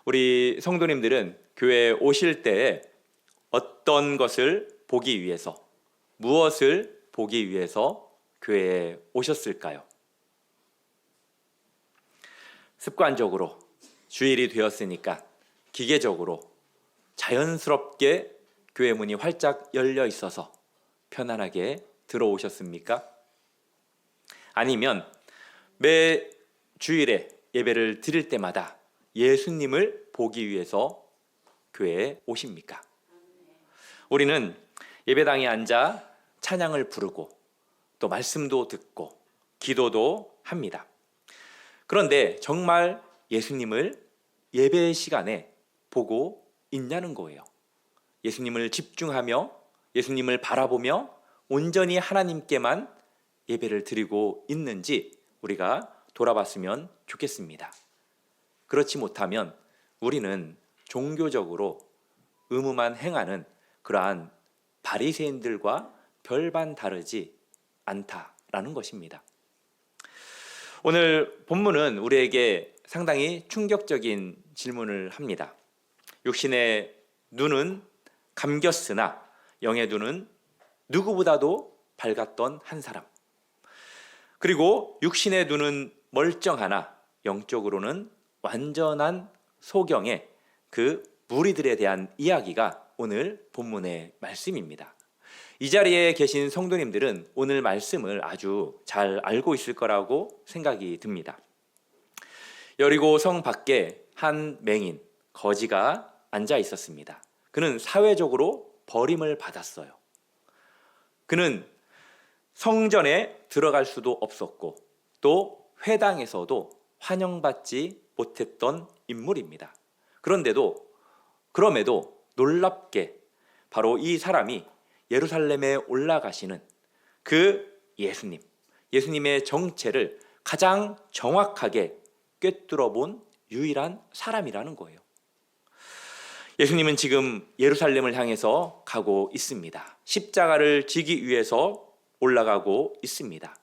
우리 성도님들은 교회에 오실 때 어떤 것을 보기 위해서, 무엇을 보기 위해서 교회에 오셨을까요? 습관적으로 주일이 되었으니까 기계적으로 자연스럽게 교회 문이 활짝 열려 있어서 편안하게 들어오셨습니까? 아니면 매 주일에 예배를 드릴 때마다 예수님을 보기 위해서 교회에 오십니까? 우리는 예배당에 앉아 찬양을 부르고 또 말씀도 듣고 기도도 합니다. 그런데 정말 예수님을 예배 시간에 보고 있냐는 거예요. 예수님을 집중하며 예수님을 바라보며 온전히 하나님께만 예배를 드리고 있는지 우리가 돌아봤으면 좋겠습니다. 그렇지 못하면 우리는 종교적으로 의무만 행하는 그러한 바리새인들과 별반 다르지 않다라는 것입니다. 오늘 본문은 우리에게 상당히 충격적인 질문을 합니다. 육신의 눈은 감겼으나 영의 눈은 누구보다도 밝았던 한 사람. 그리고 육신의 눈은 멀쩡하나 영적으로는 완전한 소경의 그 무리들에 대한 이야기가 오늘 본문의 말씀입니다. 이 자리에 계신 성도님들은 오늘 말씀을 아주 잘 알고 있을 거라고 생각이 듭니다. 여리고 성 밖에 한 맹인, 거지가 앉아 있었습니다. 그는 사회적으로 버림을 받았어요. 그는 성전에 들어갈 수도 없었고 또 회당에서도 환영받지 못했던 인물입니다. 그럼에도 놀랍게 바로 이 사람이 예루살렘에 올라가시는 그 예수님의 정체를 가장 정확하게 꿰뚫어 본 유일한 사람이라는 거예요. 예수님은 지금 예루살렘을 향해서 가고 있습니다. 십자가를 지기 위해서 올라가고 있습니다.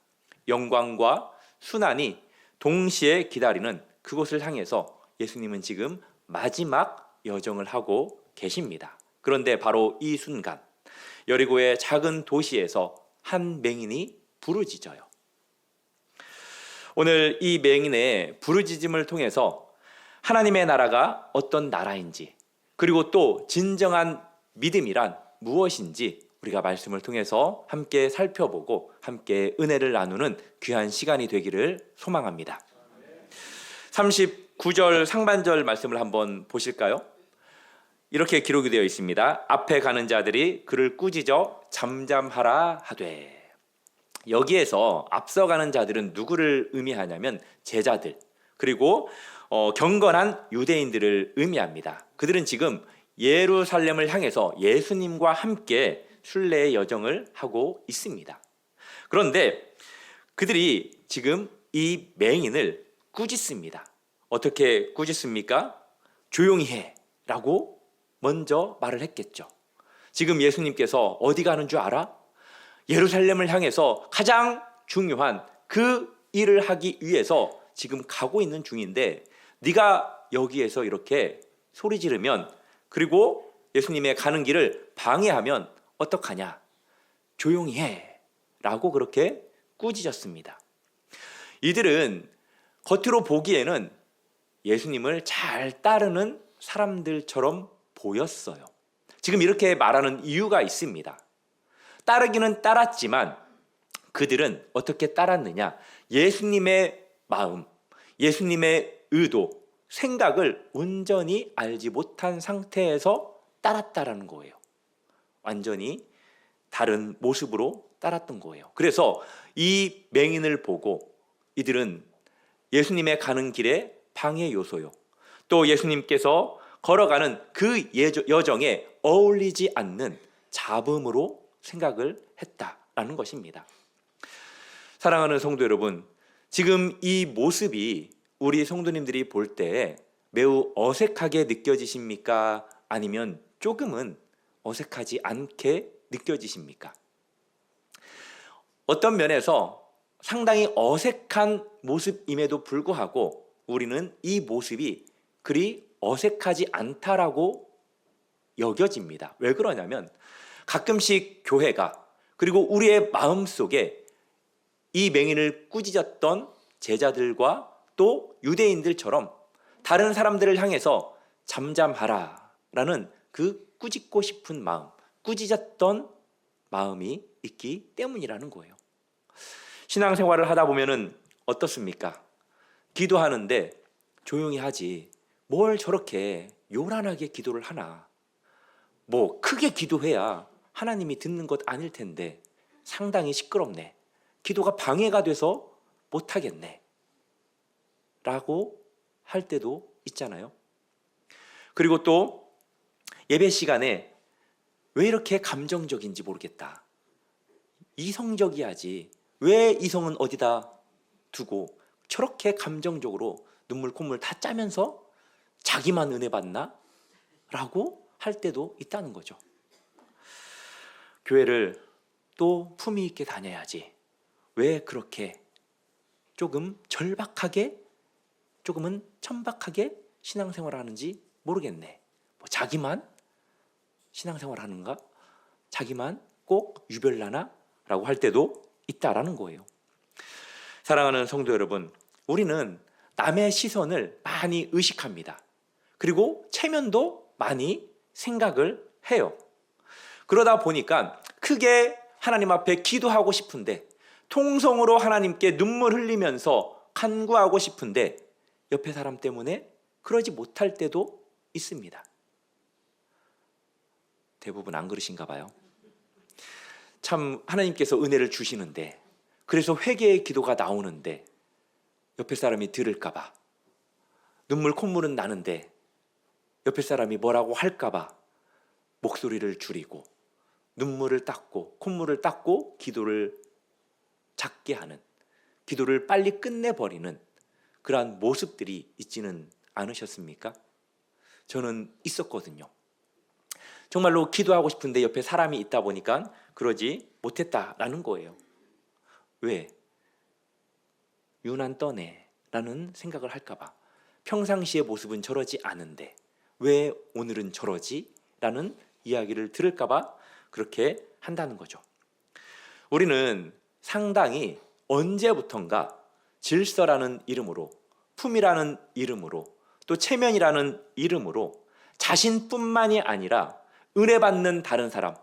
영광과 순환이 동시에 기다리는 그곳을 향해서 예수님은 지금 마지막 여정을 하고 계십니다. 그런데 바로 이 순간 여리고의 작은 도시에서 한 맹인이 부르짖어요. 오늘 이 맹인의 부르짖음을 통해서 하나님의 나라가 어떤 나라인지 그리고 또 진정한 믿음이란 무엇인지 우리가 말씀을 통해서 함께 살펴보고 함께 은혜를 나누는 귀한 시간이 되기를 소망합니다. 39절 상반절 말씀을 한번 보실까요? 이렇게 기록이 되어 있습니다. 앞에 가는 자들이 그를 꾸짖어 잠잠하라 하되. 여기에서 앞서가는 자들은 누구를 의미하냐면 제자들 그리고 경건한 유대인들을 의미합니다. 그들은 지금 예루살렘을 향해서 예수님과 함께 순례의 여정을 하고 있습니다. 그런데 그들이 지금 이 맹인을 꾸짖습니다. 어떻게 꾸짖습니까? 조용히 해 라고 먼저 말을 했겠죠. 지금 예수님께서 어디 가는 줄 알아? 예루살렘을 향해서 가장 중요한 그 일을 하기 위해서 지금 가고 있는 중인데 네가 여기에서 이렇게 소리 지르면 그리고 예수님의 가는 길을 방해하면 어떡하냐? 조용히 해 라고 그렇게 꾸짖었습니다. 이들은 겉으로 보기에는 예수님을 잘 따르는 사람들처럼 보였어요. 지금 이렇게 말하는 이유가 있습니다. 따르기는 따랐지만 그들은 어떻게 따랐느냐? 예수님의 마음, 예수님의 의도, 생각을 온전히 알지 못한 상태에서 따랐다라는 거예요. 완전히 다른 모습으로 따랐던 거예요. 그래서 이 맹인을 보고 이들은 예수님의 가는 길에 방해 요소요. 또 예수님께서 걸어가는 그 여정에 어울리지 않는 잡음으로 생각을 했다라는 것입니다. 사랑하는 성도 여러분, 지금 이 모습이 우리 성도님들이 볼 때 매우 어색하게 느껴지십니까? 아니면 조금은 어색하지 않게 느껴지십니까? 어떤 면에서 상당히 어색한 모습임에도 불구하고 우리는 이 모습이 그리 어색하지 않다라고 여겨집니다. 왜 그러냐면 가끔씩 교회가 그리고 우리의 마음속에 이 맹인을 꾸짖었던 제자들과 또 유대인들처럼 다른 사람들을 향해서 잠잠하라 라는 그 꾸짖고 싶은 마음, 꾸짖었던 마음이 있기 때문이라는 거예요. 신앙생활을 하다 보면은 어떻습니까? 기도하는데 조용히 하지 뭘 저렇게 요란하게 기도를 하나. 뭐 크게 기도해야 하나님이 듣는 것 아닐 텐데 상당히 시끄럽네. 기도가 방해가 돼서 못하겠네 라고 할 때도 있잖아요. 그리고 또 예배 시간에 왜 이렇게 감정적인지 모르겠다. 이성적이야지 왜 이성은 어디다 두고 저렇게 감정적으로 눈물 콧물 다 짜면서 자기만 은혜 받나? 라고 할 때도 있다는 거죠. 교회를 또 품위 있게 다녀야지 왜 그렇게 조금 절박하게 조금은 천박하게 신앙생활을 하는지 모르겠네. 뭐 자기만 신앙생활 하는가? 자기만 꼭 유별나나? 라고 할 때도 있다라는 거예요. 사랑하는 성도 여러분, 우리는 남의 시선을 많이 의식합니다. 그리고 체면도 많이 생각을 해요. 그러다 보니까 크게 하나님 앞에 기도하고 싶은데 통성으로 하나님께 눈물 흘리면서 간구하고 싶은데 옆에 사람 때문에 그러지 못할 때도 있습니다. 대부분 안 그러신가 봐요. 참 하나님께서 은혜를 주시는데 그래서 회개의 기도가 나오는데 옆에 사람이 들을까 봐 눈물 콧물은 나는데 옆에 사람이 뭐라고 할까 봐 목소리를 줄이고 눈물을 닦고 콧물을 닦고 기도를 작게 하는, 기도를 빨리 끝내버리는 그러한 모습들이 있지는 않으셨습니까? 저는 있었거든요. 정말로 기도하고 싶은데 옆에 사람이 있다 보니까 그러지 못했다라는 거예요. 왜? 유난 떠네 라는 생각을 할까 봐. 평상시의 모습은 저러지 않은데 왜 오늘은 저러지? 라는 이야기를 들을까 봐 그렇게 한다는 거죠. 우리는 상당히 언제부턴가 질서라는 이름으로, 품이라는 이름으로, 또 체면이라는 이름으로 자신뿐만이 아니라 은혜 받는 다른 사람,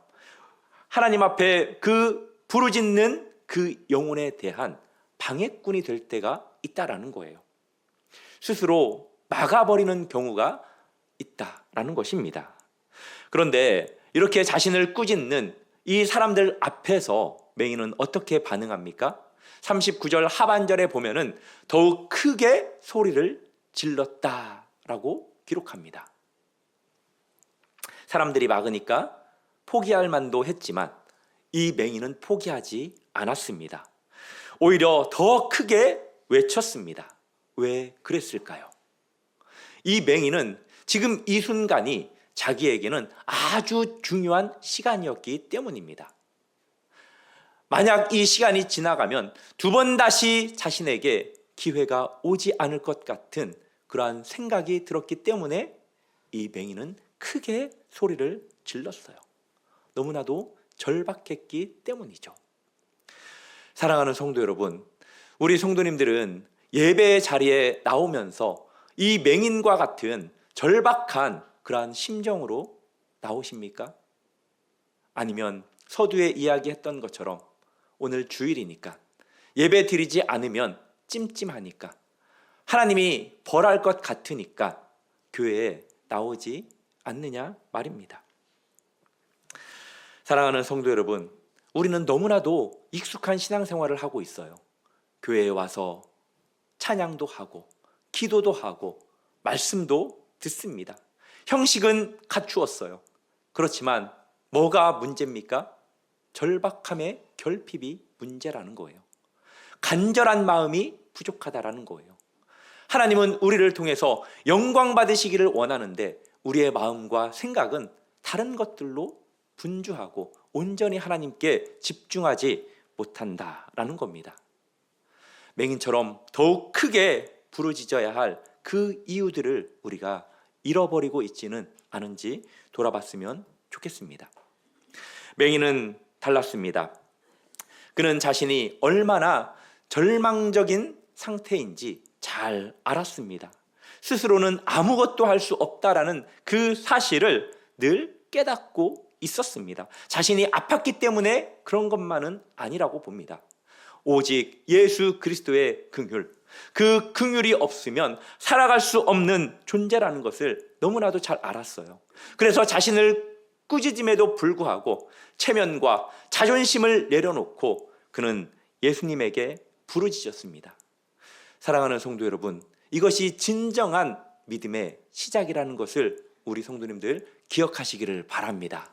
하나님 앞에 그 부르짖는 그 영혼에 대한 방해꾼이 될 때가 있다라는 거예요. 스스로 막아버리는 경우가 있다라는 것입니다. 그런데 이렇게 자신을 꾸짖는 이 사람들 앞에서 맹인은 어떻게 반응합니까? 39절 하반절에 보면은 더욱 크게 소리를 질렀다라고 기록합니다. 사람들이 막으니까 포기할 만도 했지만 이 맹인은 포기하지 않았습니다. 오히려 더 크게 외쳤습니다. 왜 그랬을까요? 이 맹인은 지금 이 순간이 자기에게는 아주 중요한 시간이었기 때문입니다. 만약 이 시간이 지나가면 두 번 다시 자신에게 기회가 오지 않을 것 같은 그러한 생각이 들었기 때문에 이 맹인은 크게 소리를 질렀어요. 너무나도 절박했기 때문이죠. 사랑하는 성도 여러분, 우리 성도님들은 예배의 자리에 나오면서 이 맹인과 같은 절박한 그러한 심정으로 나오십니까? 아니면 서두에 이야기했던 것처럼 오늘 주일이니까 예배 드리지 않으면 찜찜하니까 하나님이 벌할 것 같으니까 교회에 나오지 않느냐 말입니다. 사랑하는 성도 여러분, 우리는 너무나도 익숙한 신앙생활을 하고 있어요. 교회에 와서 찬양도 하고 기도도 하고 말씀도 듣습니다. 형식은 갖추었어요. 그렇지만 뭐가 문제입니까? 절박함의 결핍이 문제라는 거예요. 간절한 마음이 부족하다라는 거예요. 하나님은 우리를 통해서 영광 받으시기를 원하는데 우리의 마음과 생각은 다른 것들로 분주하고 온전히 하나님께 집중하지 못한다라는 겁니다. 맹인처럼 더욱 크게 부르짖어야 할 그 이유들을 우리가 잃어버리고 있지는 않은지 돌아봤으면 좋겠습니다. 맹인은 달랐습니다. 그는 자신이 얼마나 절망적인 상태인지 잘 알았습니다. 스스로는 아무것도 할 수 없다라는 그 사실을 늘 깨닫고 있었습니다. 자신이 아팠기 때문에 그런 것만은 아니라고 봅니다. 오직 예수 그리스도의 긍휼, 그 긍휼이 없으면 살아갈 수 없는 존재라는 것을 너무나도 잘 알았어요. 그래서 자신을 꾸짖음에도 불구하고 체면과 자존심을 내려놓고 그는 예수님에게 부르짖었습니다. 사랑하는 성도 여러분, 이것이 진정한 믿음의 시작이라는 것을 우리 성도님들 기억하시기를 바랍니다.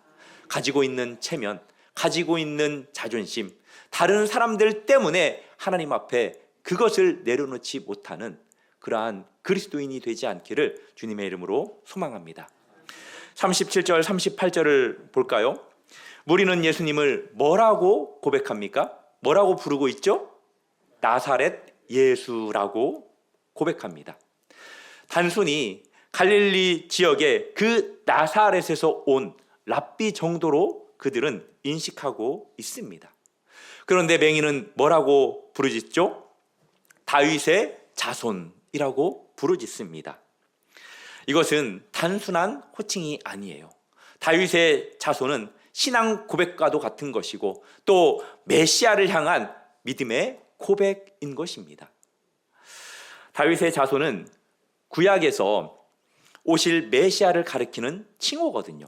가지고 있는 체면, 가지고 있는 자존심, 다른 사람들 때문에 하나님 앞에 그것을 내려놓지 못하는 그러한 그리스도인이 되지 않기를 주님의 이름으로 소망합니다. 37절, 38절을 볼까요? 무리는 예수님을 뭐라고 고백합니까? 뭐라고 부르고 있죠? 나사렛 예수라고 고백합니다. 단순히 갈릴리 지역의 그 나사렛에서 온 랍비 정도로 그들은 인식하고 있습니다. 그런데 맹인은 뭐라고 부르짖죠? 다윗의 자손이라고 부르짖습니다. 이것은 단순한 호칭이 아니에요. 다윗의 자손은 신앙 고백과도 같은 것이고 또 메시아를 향한 믿음의 고백인 것입니다. 다윗의 자손은 구약에서 오실 메시아를 가리키는 칭호거든요.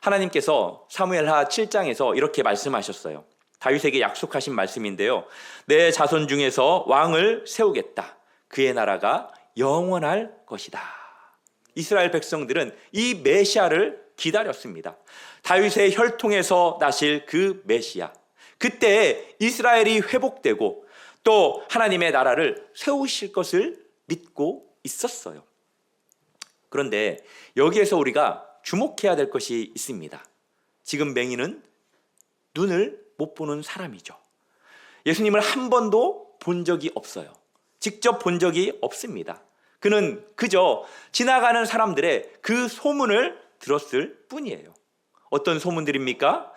하나님께서 사무엘하 7장에서 이렇게 말씀하셨어요. 다윗에게 약속하신 말씀인데요. 내 자손 중에서 왕을 세우겠다. 그의 나라가 영원할 것이다. 이스라엘 백성들은 이 메시아를 기다렸습니다. 다윗의 혈통에서 나실 그 메시아. 그때 이스라엘이 회복되고 또 하나님의 나라를 세우실 것을 믿고 있었어요. 그런데 여기에서 우리가 주목해야 될 것이 있습니다. 지금 맹인은 눈을 못 보는 사람이죠. 예수님을 한 번도 본 적이 없어요. 직접 본 적이 없습니다. 그는 그저 지나가는 사람들의 그 소문을 들었을 뿐이에요. 어떤 소문들입니까?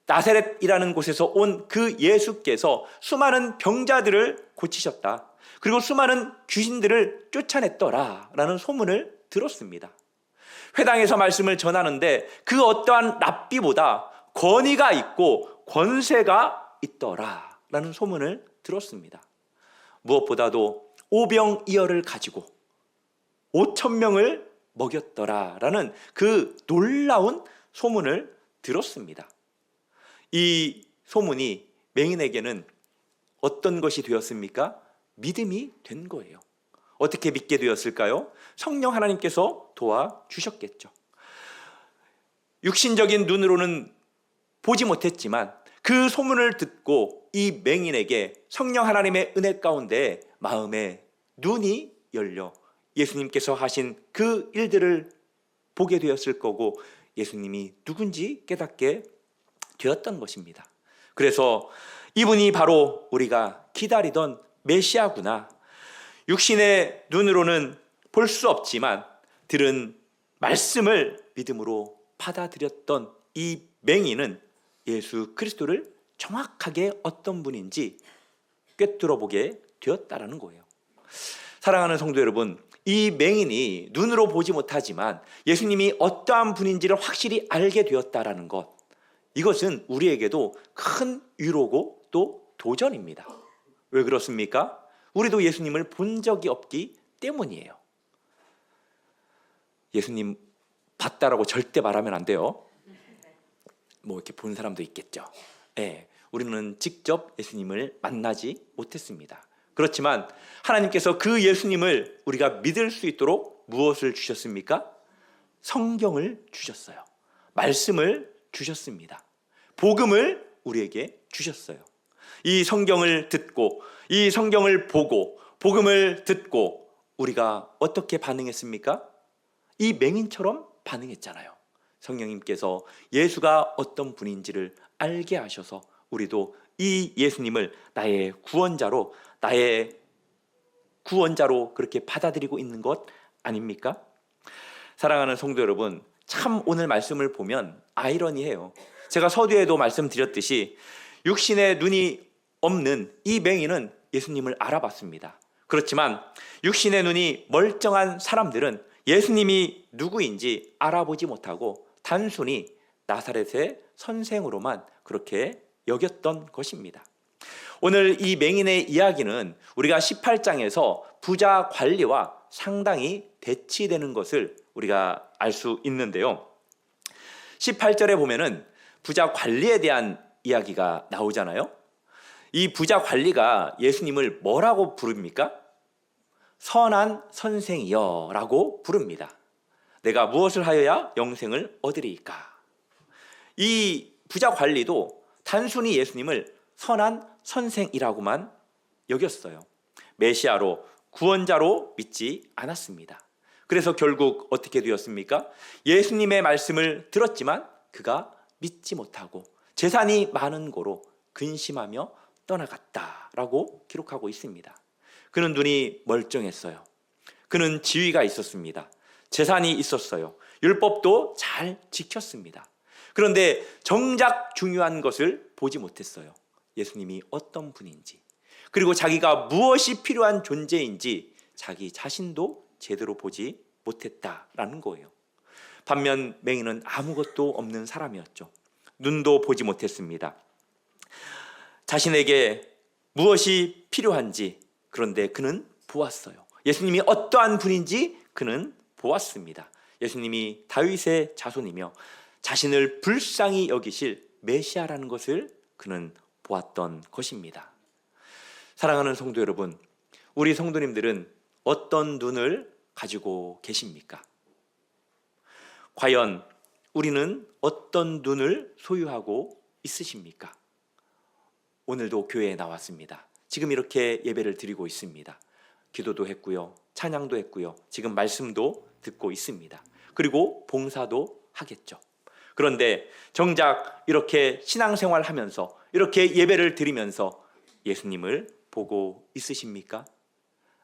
나사렛이라는 곳에서 온 그 예수께서 수많은 병자들을 고치셨다. 그리고 수많은 귀신들을 쫓아냈더라 라는 소문을 들었습니다. 회당에서 말씀을 전하는데 그 어떠한 랍비보다 권위가 있고 권세가 있더라 라는 소문을 들었습니다. 무엇보다도 오병이어를 가지고 5,000명을 먹였더라 라는 그 놀라운 소문을 들었습니다. 이 소문이 맹인에게는 어떤 것이 되었습니까? 믿음이 된 거예요. 어떻게 믿게 되었을까요? 성령 하나님께서 도와주셨겠죠. 육신적인 눈으로는 보지 못했지만 그 소문을 듣고 이 맹인에게 성령 하나님의 은혜 가운데 마음의 눈이 열려 예수님께서 하신 그 일들을 보게 되었을 거고 예수님이 누군지 깨닫게 되었던 것입니다. 그래서 이분이 바로 우리가 기다리던 메시아구나. 육신의 눈으로는 볼 수 없지만 들은 말씀을 믿음으로 받아들였던 이 맹인은 예수 그리스도를 정확하게 어떤 분인지 꿰뚫어보게 되었다라는 거예요. 사랑하는 성도 여러분, 이 맹인이 눈으로 보지 못하지만 예수님이 어떠한 분인지를 확실히 알게 되었다라는 것, 이것은 우리에게도 큰 위로고 또 도전입니다. 왜 그렇습니까? 우리도 예수님을 본 적이 없기 때문이에요. 예수님 봤다라고 절대 말하면 안 돼요. 뭐 이렇게 본 사람도 있겠죠. 네, 우리는 직접 예수님을 만나지 못했습니다. 그렇지만 하나님께서 그 예수님을 우리가 믿을 수 있도록 무엇을 주셨습니까? 성경을 주셨어요. 말씀을 주셨습니다. 복음을 우리에게 주셨어요. 이 성경을 듣고 이 성경을 보고 복음을 듣고 우리가 어떻게 반응했습니까? 이 맹인처럼 반응했잖아요. 성령님께서 예수가 어떤 분인지를 알게 하셔서 우리도 이 예수님을 나의 구원자로, 나의 구원자로 그렇게 받아들이고 있는 것 아닙니까? 사랑하는 성도 여러분, 참 오늘 말씀을 보면 아이러니해요. 제가 서두에도 말씀드렸듯이 육신의 눈이 없는 이 맹인은 예수님을 알아봤습니다. 그렇지만 육신의 눈이 멀쩡한 사람들은 예수님이 누구인지 알아보지 못하고 단순히 나사렛의 선생으로만 그렇게 여겼던 것입니다. 오늘 이 맹인의 이야기는 우리가 18장에서 부자 관리와 상당히 대치되는 것을 우리가 알 수 있는데요. 18절에 보면은 부자 관리에 대한 이야기가 나오잖아요. 이 부자 관리가 예수님을 뭐라고 부릅니까? 선한 선생이여 라고 부릅니다. 내가 무엇을 하여야 영생을 얻으리이까? 이 부자 관리도 단순히 예수님을 선한 선생이라고만 여겼어요. 메시아로, 구원자로 믿지 않았습니다. 그래서 결국 어떻게 되었습니까? 예수님의 말씀을 들었지만 그가 믿지 못하고 재산이 많은 고로 근심하며 떠나갔다라고 기록하고 있습니다. 그는 눈이 멀쩡했어요. 그는 지위가 있었습니다. 재산이 있었어요. 율법도 잘 지켰습니다. 그런데 정작 중요한 것을 보지 못했어요. 예수님이 어떤 분인지, 그리고 자기가 무엇이 필요한 존재인지 자기 자신도 제대로 보지 못했다라는 거예요. 반면 맹인은 아무것도 없는 사람이었죠. 눈도 보지 못했습니다. 자신에게 무엇이 필요한지, 그런데 그는 보았어요. 예수님이 어떠한 분인지 그는 보았습니다. 예수님이 다윗의 자손이며 자신을 불쌍히 여기실 메시아라는 것을 그는 보았던 것입니다. 사랑하는 성도 여러분, 우리 성도님들은 어떤 눈을 가지고 계십니까? 과연 우리는 어떤 눈을 소유하고 있으십니까? 오늘도 교회에 나왔습니다. 지금 이렇게 예배를 드리고 있습니다. 기도도 했고요, 찬양도 했고요, 지금 말씀도 듣고 있습니다. 그리고 봉사도 하겠죠. 그런데 정작 이렇게 신앙생활 하면서, 이렇게 예배를 드리면서 예수님을 보고 있으십니까?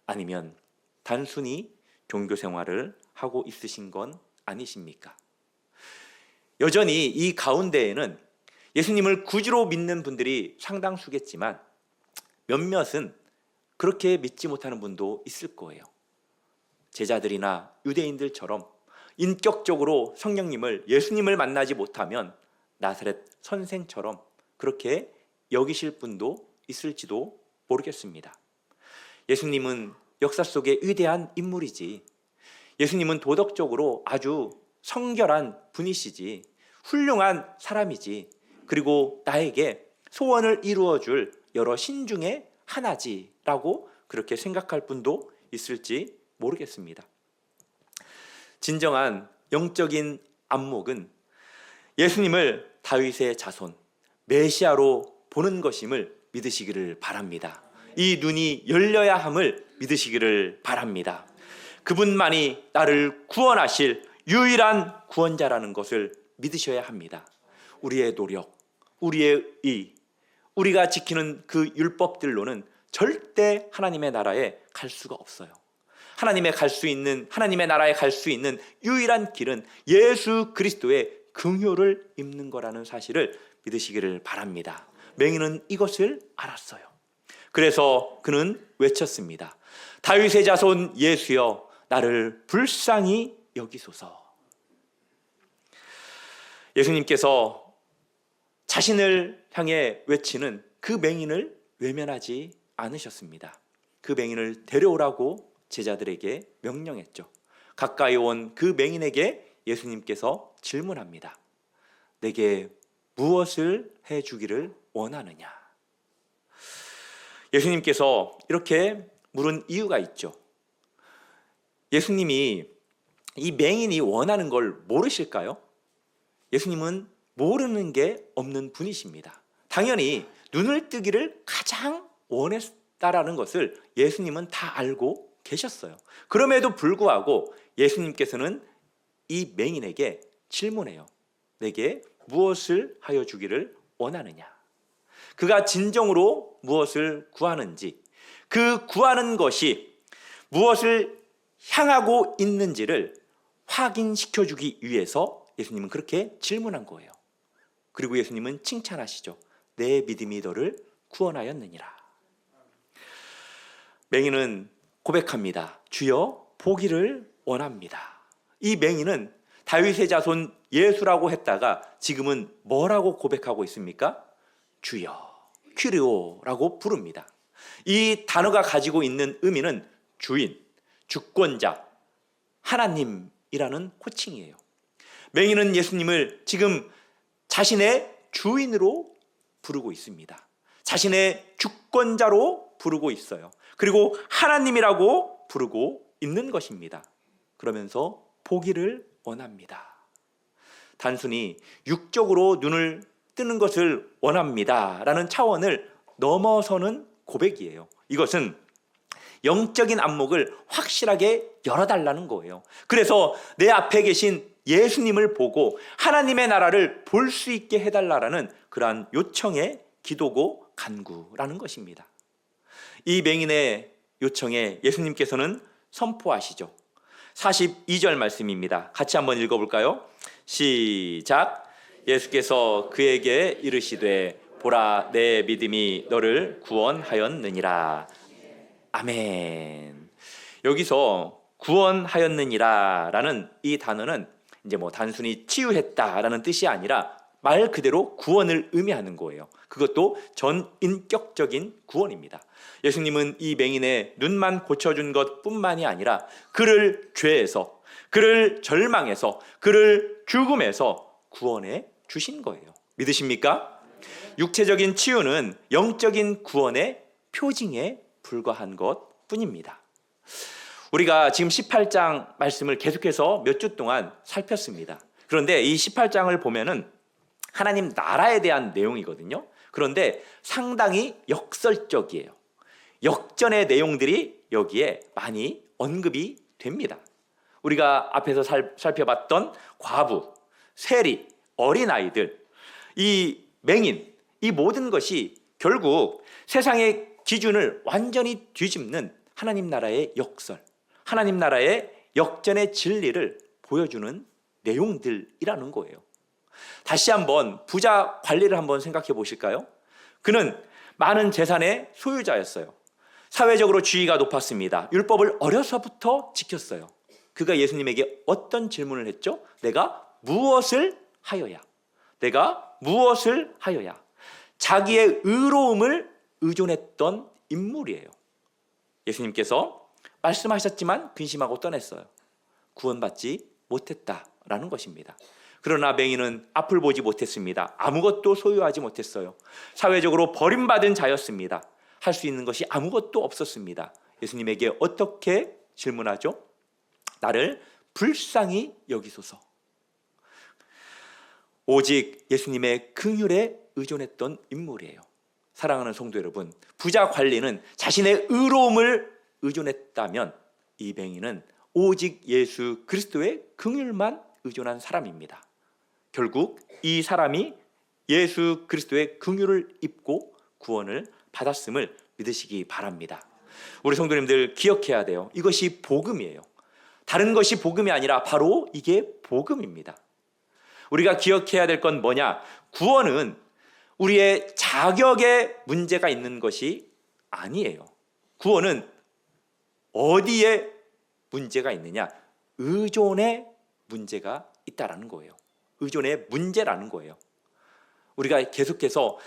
아니면 단순히 종교생활을 하고 있으신 건 아니십니까? 여전히 이 가운데에는 예수님을 구주로 믿는 분들이 상당수겠지만 몇몇은 그렇게 믿지 못하는 분도 있을 거예요. 제자들이나 유대인들처럼 인격적으로 성령님을, 예수님을 만나지 못하면 나사렛 선생처럼 그렇게 여기실 분도 있을지도 모르겠습니다. 예수님은 역사 속의 위대한 인물이지, 예수님은 도덕적으로 아주 성결한 분이시지, 훌륭한 사람이지, 그리고 나에게 소원을 이루어줄 여러 신 중에 하나지라고 그렇게 생각할 분도 있을지 모르겠습니다. 진정한 영적인 안목은 예수님을 다윗의 자손, 메시아로 보는 것임을 믿으시기를 바랍니다. 이 눈이 열려야 함을 믿으시기를 바랍니다. 그분만이 나를 구원하실 유일한 구원자라는 것을 믿으셔야 합니다. 우리의 노력, 우리의 의, 우리가 지키는 그 율법들로는 절대 하나님의 나라에 갈 수가 없어요. 하나님의 나라에 갈 수 있는 유일한 길은 예수 그리스도의 긍휼을 입는 거라는 사실을 믿으시기를 바랍니다. 맹인은 이것을 알았어요. 그래서 그는 외쳤습니다. 다윗의 자손 예수여, 나를 불쌍히 여기소서. 예수님께서 자신을 향해 외치는 그 맹인을 외면하지 않으셨습니다. 그 맹인을 데려오라고 제자들에게 명령했죠. 가까이 온 그 맹인에게 예수님께서 질문합니다. 내게 무엇을 해주기를 원하느냐? 예수님께서 이렇게 물은 이유가 있죠. 예수님이 이 맹인이 원하는 걸 모르실까요? 예수님은 모르는 게 없는 분이십니다. 당연히 눈을 뜨기를 가장 원했다라는 것을 예수님은 다 알고 계셨어요. 그럼에도 불구하고 예수님께서는 이 맹인에게 질문해요. 내게 무엇을 하여 주기를 원하느냐? 그가 진정으로 무엇을 구하는지, 그 구하는 것이 무엇을 향하고 있는지를 확인시켜주기 위해서 예수님은 그렇게 질문한 거예요. 그리고 예수님은 칭찬하시죠. 내 믿음이 너를 구원하였느니라. 맹인은 고백합니다. 주여, 보기를 원합니다. 이 맹인은 다윗의 자손 예수라고 했다가 지금은 뭐라고 고백하고 있습니까? 주여, 퀴리오라고 부릅니다. 이 단어가 가지고 있는 의미는 주인, 주권자, 하나님이라는 호칭이에요. 맹인은 예수님을 지금 자신의 주인으로 부르고 있습니다. 자신의 주권자로 부르고 있어요. 그리고 하나님이라고 부르고 있는 것입니다. 그러면서 보기를 원합니다. 단순히 육적으로 눈을 뜨는 것을 원합니다 라는 차원을 넘어서는 고백이에요. 이것은 영적인 안목을 확실하게 열어달라는 거예요. 그래서 내 앞에 계신 예수님을 보고 하나님의 나라를 볼 수 있게 해달라는 그러한 요청의 기도고 간구라는 것입니다. 이 맹인의 요청에 예수님께서는 선포하시죠. 42절 말씀입니다. 같이 한번 읽어볼까요? 시작. 예수께서 그에게 이르시되 보라, 내 믿음이 너를 구원하였느니라. 아멘. 여기서 구원하였느니라 라는 이 단어는 이제 단순히 치유했다라는 뜻이 아니라 말 그대로 구원을 의미하는 거예요. 그것도 전인격적인 구원입니다. 예수님은 이 맹인의 눈만 고쳐준 것뿐만이 아니라 그를 죄에서, 그를 절망에서, 그를 죽음에서 구원해 주신 거예요. 믿으십니까? 육체적인 치유는 영적인 구원의 표징에 불과한 것뿐입니다. 우리가 지금 18장 말씀을 계속해서 몇 주 동안 살폈습니다. 그런데 이 18장을 보면은 하나님 나라에 대한 내용이거든요. 그런데 상당히 역설적이에요. 역전의 내용들이 여기에 많이 언급이 됩니다. 우리가 앞에서 살펴봤던 과부, 세리, 어린아이들, 이 맹인, 이 모든 것이 결국 세상의 기준을 완전히 뒤집는 하나님 나라의 역설, 하나님 나라의 역전의 진리를 보여주는 내용들이라는 거예요. 다시 한번 부자 관리를 한번 생각해 보실까요? 그는 많은 재산의 소유자였어요. 사회적으로 지위가 높았습니다. 율법을 어려서부터 지켰어요. 그가 예수님에게 어떤 질문을 했죠? 내가 무엇을 하여야? 내가 무엇을 하여야? 자기의 의로움을 의존했던 인물이에요. 예수님께서 말씀하셨지만 근심하고 떠났어요. 구원받지 못했다라는 것입니다. 그러나 맹인은 앞을 보지 못했습니다. 아무것도 소유하지 못했어요. 사회적으로 버림받은 자였습니다. 할 수 있는 것이 아무것도 없었습니다. 예수님에게 어떻게 질문하죠? 나를 불쌍히 여기소서. 오직 예수님의 긍휼에 의존했던 인물이에요. 사랑하는 성도 여러분, 부자 관리는 자신의 의로움을 의존했다면 이 맹인은 오직 예수 그리스도의 긍휼만 의존한 사람입니다. 결국 이 사람이 예수 그리스도의 긍휼을 입고 구원을 받았음을 믿으시기 바랍니다. 우리 성도님들 기억해야 돼요. 이것이 복음이에요. 다른 것이 복음이 아니라 바로 이게 복음입니다. 우리가 기억해야 될 건 뭐냐? 구원은 우리의 자격에 문제가 있는 것이 아니에요. 구원은 어디에 문제가 있느냐? 의존에 문제가 있다라는 거예요. 의존의 문제라는 거예요. 우리가 계속해서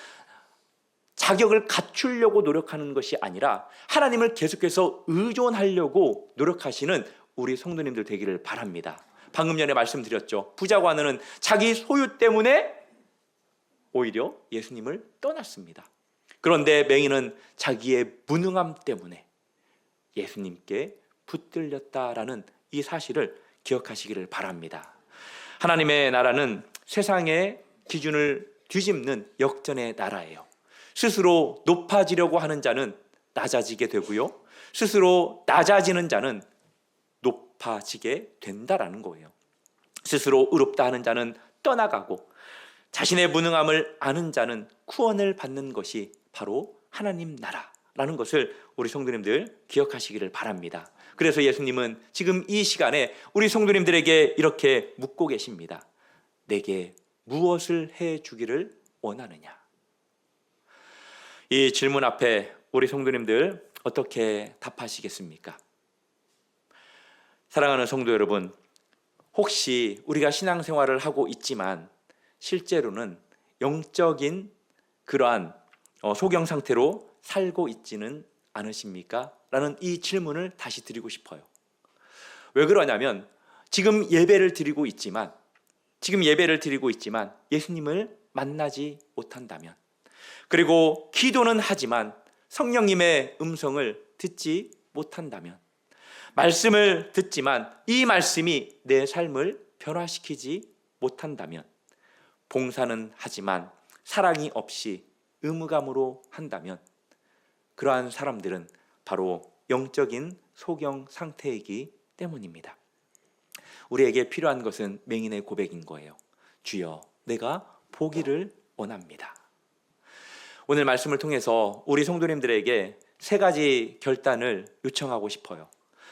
자격을 갖추려고 노력하는 것이 아니라 하나님을 계속해서 의존하려고 노력하시는 우리 성도님들 되기를 바랍니다. 방금 전에 말씀드렸죠. 부자관은 자기 소유 때문에 오히려 예수님을 떠났습니다. 그런데 맹인은 자기의 무능함 때문에 예수님께 붙들렸다라는 이 사실을 기억하시기를 바랍니다. 하나님의 나라는 세상의 기준을 뒤집는 역전의 나라예요. 스스로 높아지려고 하는 자는 낮아지게 되고요. 스스로 낮아지는 자는 높아지게 된다라는 거예요. 스스로 의롭다 하는 자는 떠나가고 자신의 무능함을 아는 자는 구원을 받는 것이 바로 하나님 나라라는 것을 우리 성도님들 기억하시기를 바랍니다. 그래서 예수님은 지금 이 시간에 우리 성도님들에게 이렇게 묻고 계십니다. 내게 무엇을 해주기를 원하느냐? 이 질문 앞에 우리 성도님들 어떻게 답하시겠습니까? 사랑하는 성도 여러분, 혹시 우리가 신앙생활을 하고 있지만 실제로는 영적인 그러한 소경 상태로 살고 있지는 않으십니까? 라는 이 질문을 다시 드리고 싶어요. 왜 그러냐면 지금 예배를 드리고 있지만 예수님을 만나지 못한다면, 그리고 기도는 하지만 성령님의 음성을 듣지 못한다면, 말씀을 듣지만 이 말씀이 내 삶을 변화시키지 못한다면, 봉사는 하지만 사랑이 없이 의무감으로 한다면, 그러한 사람들은 바로 영적인 소경 상태이기 때문입니다. 우리에게 필요한 것은 맹인의 고백인 거예요. 주여, 내가 보기를 원합니다. 오늘 말씀을 통해서 우리 성도님들에게 세 가지 결단을 요청하고 싶어요.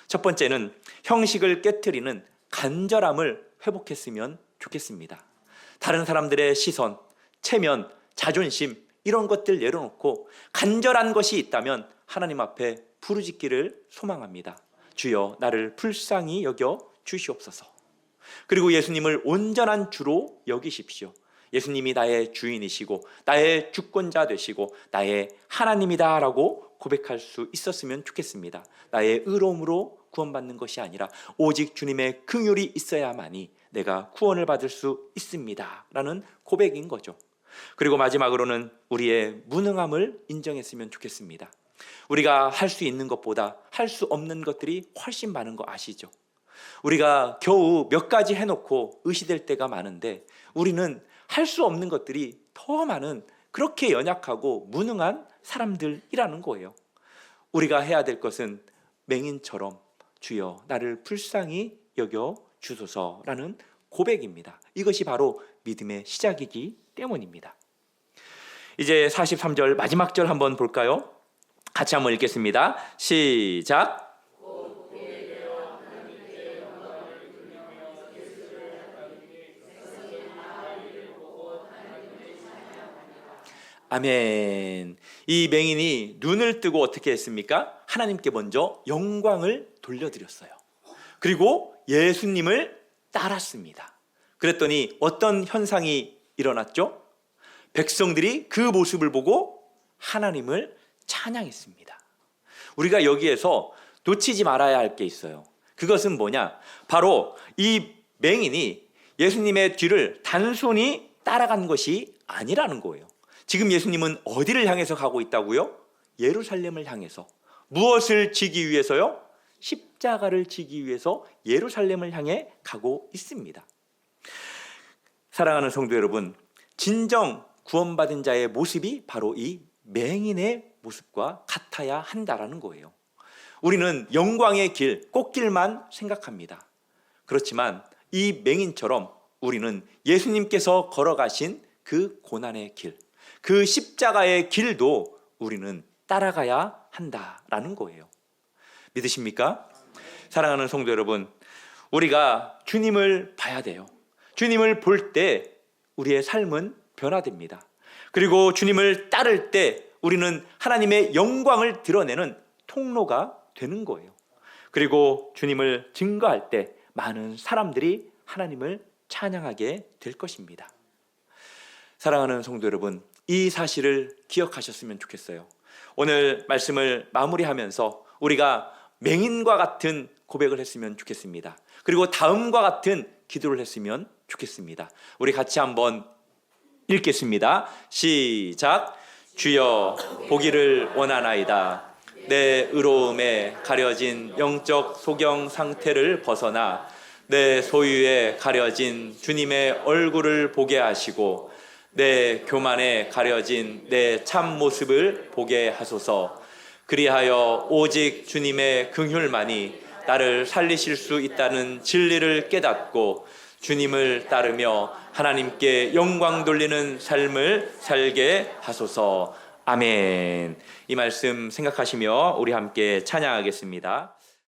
첫 번째는 형식을 깨트리는 간절함을 회복했으면 좋겠습니다. 다른 사람들의 시선, 체면, 자존심 이런 것들 내려놓고 간절한 것이 있다면 하나님 앞에 부르짖기를 소망합니다. 주여, 나를 불쌍히 여겨 주시옵소서. 그리고 예수님을 온전한 주로 여기십시오. 예수님이 나의 주인이시고 나의 주권자 되시고 나의 하나님이다라고 고백할 수 있었으면 좋겠습니다. 나의 의로움으로 구원받는 것이 아니라 오직 주님의 긍휼이 있어야만이 내가 구원을 받을 수 있습니다 라는 고백인 거죠. 그리고 마지막으로는 우리의 무능함을 인정했으면 좋겠습니다. 우리가 할 수 있는 것보다 할 수 없는 것들이 훨씬 많은 거 아시죠? 우리가 겨우 몇 가지 해놓고 의시될 때가 많은데 우리는 할 수 없는 것들이 더 많은, 그렇게 연약하고 무능한 사람들이라는 거예요. 우리가 해야 될 것은 맹인처럼 주여, 나를 불쌍히 여겨 주소서라는 고백입니다. 이것이 바로 믿음의 시작이기 때문입니다. 이제 43절 마지막 절 한번 볼까요? 같이 한번 읽겠습니다. 시작. 아멘. 이 맹인이 눈을 뜨고 어떻게 했습니까? 하나님께 먼저 영광을 돌려드렸어요. 그리고 예수님을 따랐습니다. 그랬더니 어떤 현상이 일어났죠? 백성들이 그 모습을 보고 하나님을 찬양했습니다. 우리가 여기에서 놓치지 말아야 할 게 있어요. 그것은 뭐냐? 바로 이 맹인이 예수님의 뒤를 단순히 따라간 것이 아니라는 거예요. 지금 예수님은 어디를 향해서 가고 있다고요? 예루살렘을 향해서. 무엇을 지기 위해서요? 십자가를 지기 위해서 예루살렘을 향해 가고 있습니다. 사랑하는 성도 여러분, 진정 구원받은 자의 모습이 바로 이 맹인의 모습과 같아야 한다라는 거예요. 우리는 영광의 길, 꽃길만 생각합니다. 그렇지만 이 맹인처럼 우리는 예수님께서 걸어가신 그 고난의 길, 그 십자가의 길도 우리는 따라가야 한다라는 거예요. 믿으십니까? 사랑하는 성도 여러분, 우리가 주님을 봐야 돼요. 주님을 볼 때 우리의 삶은 변화됩니다. 그리고 주님을 따를 때 우리는 하나님의 영광을 드러내는 통로가 되는 거예요. 그리고 주님을 증거할 때 많은 사람들이 하나님을 찬양하게 될 것입니다. 사랑하는 성도 여러분, 이 사실을 기억하셨으면 좋겠어요. 오늘 말씀을 마무리하면서 우리가 맹인과 같은 고백을 했으면 좋겠습니다. 그리고 다음과 같은 기도를 했으면 좋겠습니다. 우리 같이 한번 읽겠습니다. 시작. 주여, 보기를 원하나이다. 내 의로움에 가려진 영적 소경 상태를 벗어나 내 소유에 가려진 주님의 얼굴을 보게 하시고 내 교만에 가려진 내 참 모습을 보게 하소서. 그리하여 오직 주님의 긍휼만이 나를 살리실 수 있다는 진리를 깨닫고 주님을 따르며 하나님께 영광 돌리는 삶을 살게 하소서. 아멘. 이 말씀 생각하시며 우리 함께 찬양하겠습니다.